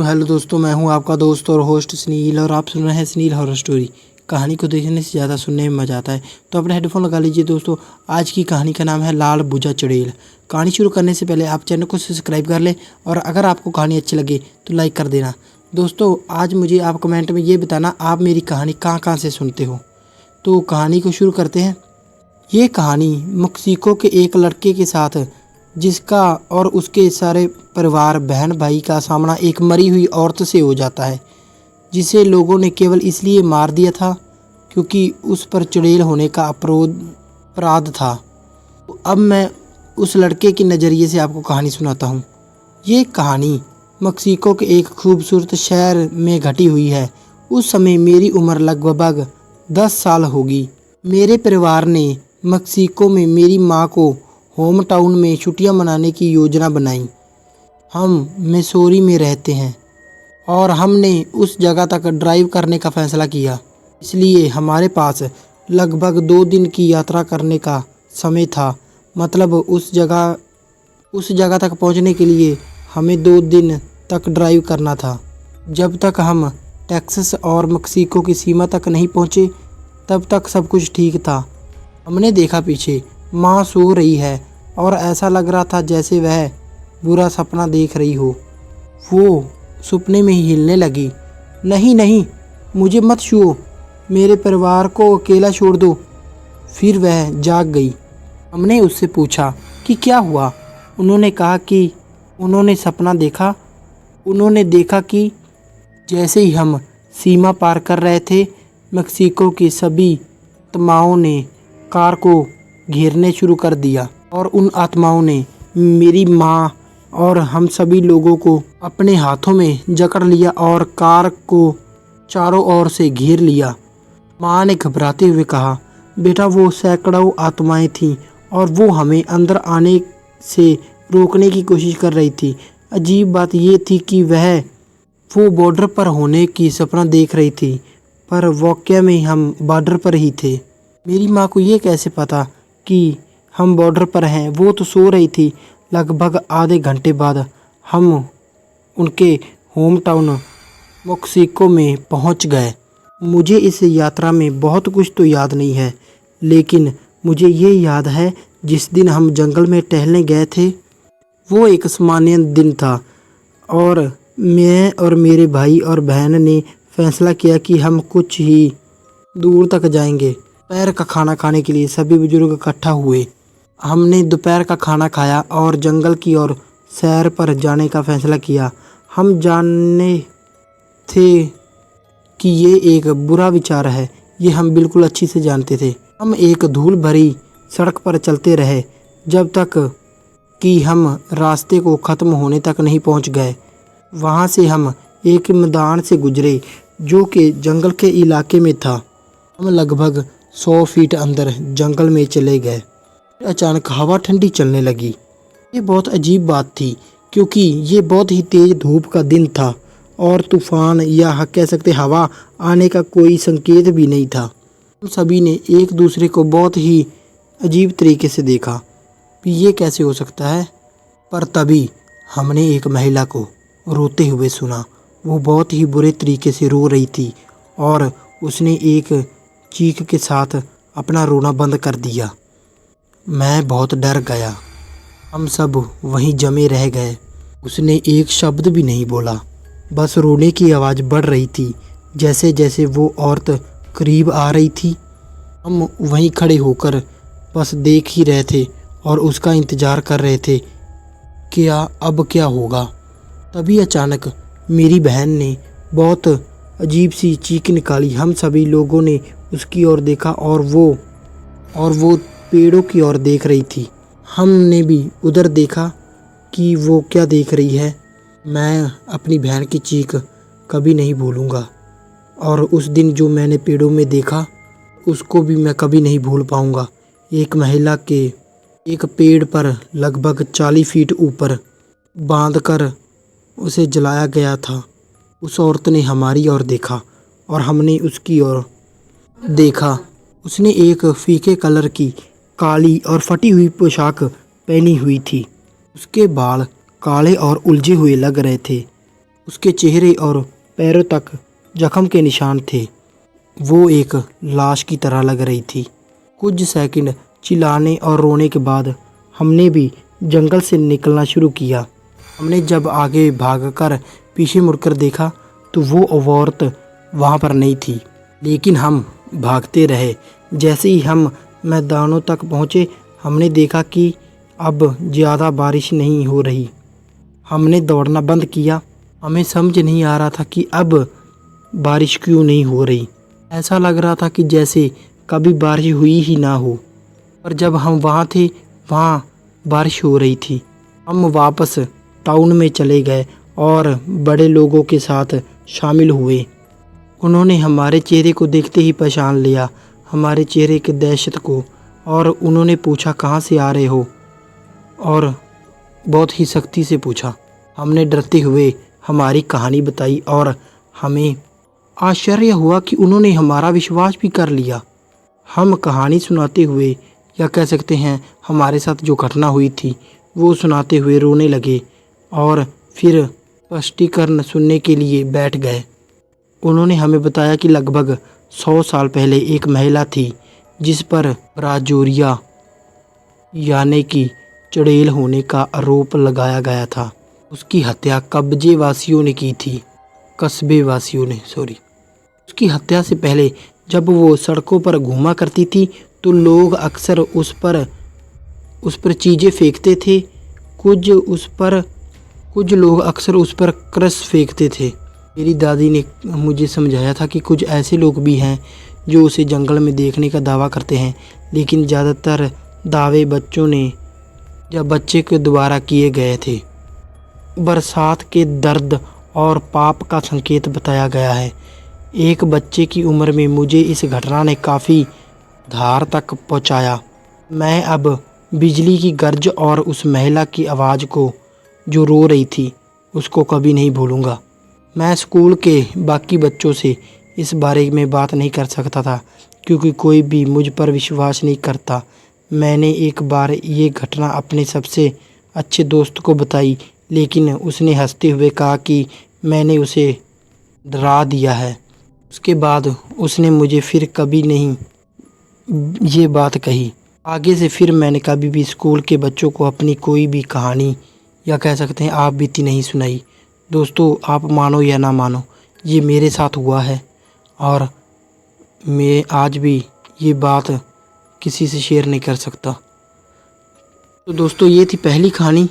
तो हेलो दोस्तों, मैं हूं आपका दोस्त और होस्ट सुनील और आप सुन रहे हैं सुनील हॉरर स्टोरी। कहानी को देखने से ज़्यादा सुनने में मज़ा आता है, तो अपने हेडफोन लगा लीजिए दोस्तों। आज की कहानी का नाम है लाल बुझा चुड़ैल। कहानी शुरू करने से पहले आप चैनल को सब्सक्राइब कर लें और अगर आपको कहानी अच्छी लगे तो लाइक कर देना। दोस्तों आज मुझे आप कमेंट में ये बताना आप मेरी कहानी कहाँ कहाँ से सुनते हो। तो कहानी को शुरू करते हैं। ये कहानी मेक्सिको के एक लड़के के साथ जिसका और उसके सारे परिवार बहन भाई का सामना एक मरी हुई औरत से हो जाता है, जिसे लोगों ने केवल इसलिए मार दिया था क्योंकि उस पर चुड़ैल होने का अपराध था। तो अब मैं उस लड़के के नज़रिए से आपको कहानी सुनाता हूँ। ये कहानी मेक्सिको के एक खूबसूरत शहर में घटी हुई है। उस समय मेरी उम्र लगभग 10 साल होगी। मेरे परिवार ने मेक्सिको में मेरी माँ को होम टाउन में छुट्टियां मनाने की योजना बनाई। हम मिसौरी में रहते हैं और हमने उस जगह तक ड्राइव करने का फ़ैसला किया, इसलिए हमारे पास लगभग 2 दिन की यात्रा करने का समय था। मतलब उस जगह तक पहुंचने के लिए हमें 2 दिन तक ड्राइव करना था। जब तक हम टेक्सास और मेक्सिको की सीमा तक नहीं पहुंचे तब तक सब कुछ ठीक था। हमने देखा पीछे माँ सो रही है और ऐसा लग रहा था जैसे वह बुरा सपना देख रही हो। वो सपने में ही हिलने लगी। नहीं नहीं, मुझे मत छुओ, मेरे परिवार को अकेला छोड़ दो। फिर वह जाग गई। हमने उससे पूछा कि क्या हुआ। उन्होंने कहा कि उन्होंने सपना देखा। उन्होंने देखा कि जैसे ही हम सीमा पार कर रहे थे, मेक्सिको की सभी आत्माओं ने कार को घेरने शुरू कर दिया और उन आत्माओं ने मेरी माँ और हम सभी लोगों को अपने हाथों में जकड़ लिया और कार को चारों ओर से घेर लिया। माँ ने घबराते हुए कहा, बेटा वो सैकड़ों आत्माएं थीं और वो हमें अंदर आने से रोकने की कोशिश कर रही थी। अजीब बात ये थी कि वो बॉर्डर पर होने की सपना देख रही थी, पर वाकई में हम बॉर्डर पर ही थे। मेरी माँ को ये कैसे पता कि हम बॉर्डर पर हैं? वो तो सो रही थी। लगभग आधे घंटे बाद हम उनके होम टाउन मेक्सिको में पहुंच गए। मुझे इस यात्रा में बहुत कुछ तो याद नहीं है, लेकिन मुझे ये याद है जिस दिन हम जंगल में टहलने गए थे वो एक सामान्य दिन था और मैं और मेरे भाई और बहन ने फैसला किया कि हम कुछ ही दूर तक जाएंगे। दोपहर का खाना खाने के लिए सभी बुजुर्ग इकट्ठा हुए। हमने दोपहर का खाना खाया और जंगल की ओर सैर पर जाने का फैसला किया। हम जानते थे कि ये एक बुरा विचार है, ये हम बिल्कुल अच्छी से जानते थे। हम एक धूल भरी सड़क पर चलते रहे जब तक कि हम रास्ते को ख़त्म होने तक नहीं पहुंच गए। वहां से हम एक मैदान से गुजरे जो कि जंगल के इलाके में था। हम लगभग 100 फीट अंदर जंगल में चले गए। अचानक हवा ठंडी चलने लगी। ये बहुत अजीब बात थी क्योंकि ये बहुत ही तेज़ धूप का दिन था और तूफान या कह सकते हवा आने का कोई संकेत भी नहीं था। हम सभी ने एक दूसरे को बहुत ही अजीब तरीके से देखा कि ये कैसे हो सकता है। पर तभी हमने एक महिला को रोते हुए सुना। वो बहुत ही बुरे तरीके से रो रही थी और उसने एक चीख के साथ अपना रोना बंद कर दिया। मैं बहुत डर गया। हम सब वहीं जमे रह गए। उसने एक शब्द भी नहीं बोला, बस रोने की आवाज़ बढ़ रही थी। जैसे जैसे वो औरत करीब आ रही थी हम वहीं खड़े होकर बस देख ही रहे थे और उसका इंतज़ार कर रहे थे क्या अब क्या होगा। तभी अचानक मेरी बहन ने बहुत अजीब सी चीख निकाली। हम सभी लोगों ने उसकी ओर देखा और वो पेड़ों की ओर देख रही थी। हमने भी उधर देखा कि वो क्या देख रही है। मैं अपनी बहन की चीख कभी नहीं भूलूंगा और उस दिन जो मैंने पेड़ों में देखा उसको भी मैं कभी नहीं भूल पाऊंगा। एक महिला के एक पेड़ पर लगभग 40 फीट ऊपर बांधकर उसे जलाया गया था। उस औरत ने हमारी ओर देखा और हमने उसकी ओर देखा। उसने एक फीके कलर की काली और फटी हुई पोशाक पहनी हुई थी। उसके बाल काले और उलझे हुए लग रहे थे। उसके चेहरे और पैरों तक जख्म के निशान थे। वो एक लाश की तरह लग रही थी। कुछ सेकंड चिल्लाने और रोने के बाद हमने भी जंगल से निकलना शुरू किया। हमने जब आगे भागकर पीछे मुड़कर देखा तो वो औरत वहाँ पर नहीं थी, लेकिन हम भागते रहे। जैसे ही हम मैदानों तक पहुँचे हमने देखा कि अब ज़्यादा बारिश नहीं हो रही। हमने दौड़ना बंद किया। हमें समझ नहीं आ रहा था कि अब बारिश क्यों नहीं हो रही। ऐसा लग रहा था कि जैसे कभी बारिश हुई ही ना हो। पर जब हम वहाँ थे वहाँ बारिश हो रही थी। हम वापस टाउन में चले गए और बड़े लोगों के साथ शामिल हुए। उन्होंने हमारे चेहरे को देखते ही पहचान लिया, हमारे चेहरे की दहशत को, और उन्होंने पूछा कहाँ से आ रहे हो, और बहुत ही सख्ती से पूछा। हमने डरते हुए हमारी कहानी बताई और हमें आश्चर्य हुआ कि उन्होंने हमारा विश्वास भी कर लिया। हम कहानी सुनाते हुए, या कह सकते हैं हमारे साथ जो घटना हुई थी वो सुनाते हुए रोने लगे और फिर स्पष्टीकरण सुनने के लिए बैठ गए। उन्होंने हमें बताया कि लगभग 100 साल पहले एक महिला थी जिस पर ब्राजोरिया यानी कि चुड़ैल होने का आरोप लगाया गया था। उसकी हत्या कस्बे वासियों ने की थी। उसकी हत्या से पहले जब वो सड़कों पर घूमा करती थी तो लोग अक्सर उस पर चीज़ें फेंकते थे। कुछ लोग अक्सर उस पर क्रस फेंकते थे। मेरी दादी ने मुझे समझाया था कि कुछ ऐसे लोग भी हैं जो उसे जंगल में देखने का दावा करते हैं, लेकिन ज़्यादातर दावे बच्चे के द्वारा किए गए थे। बरसात के दर्द और पाप का संकेत बताया गया है। एक बच्चे की उम्र में मुझे इस घटना ने काफ़ी धार तक पहुंचाया। मैं अब बिजली की गर्ज और उस महिला की आवाज़ को जो रो रही थी उसको कभी नहीं भूलूंगा। मैं स्कूल के बाकी बच्चों से इस बारे में बात नहीं कर सकता था क्योंकि कोई भी मुझ पर विश्वास नहीं करता। मैंने एक बार ये घटना अपने सबसे अच्छे दोस्त को बताई, लेकिन उसने हंसते हुए कहा कि मैंने उसे डरा दिया है। उसके बाद उसने मुझे फिर कभी नहीं ये बात कही। आगे से फिर मैंने कभी भी स्कूल के बच्चों को अपनी कोई भी कहानी, या कह सकते हैं आप बीती, नहीं सुनाई। दोस्तों, आप मानो या ना मानो, ये मेरे साथ हुआ है और मैं आज भी ये बात किसी से शेयर नहीं कर सकता। तो दोस्तों, ये थी पहली कहानी।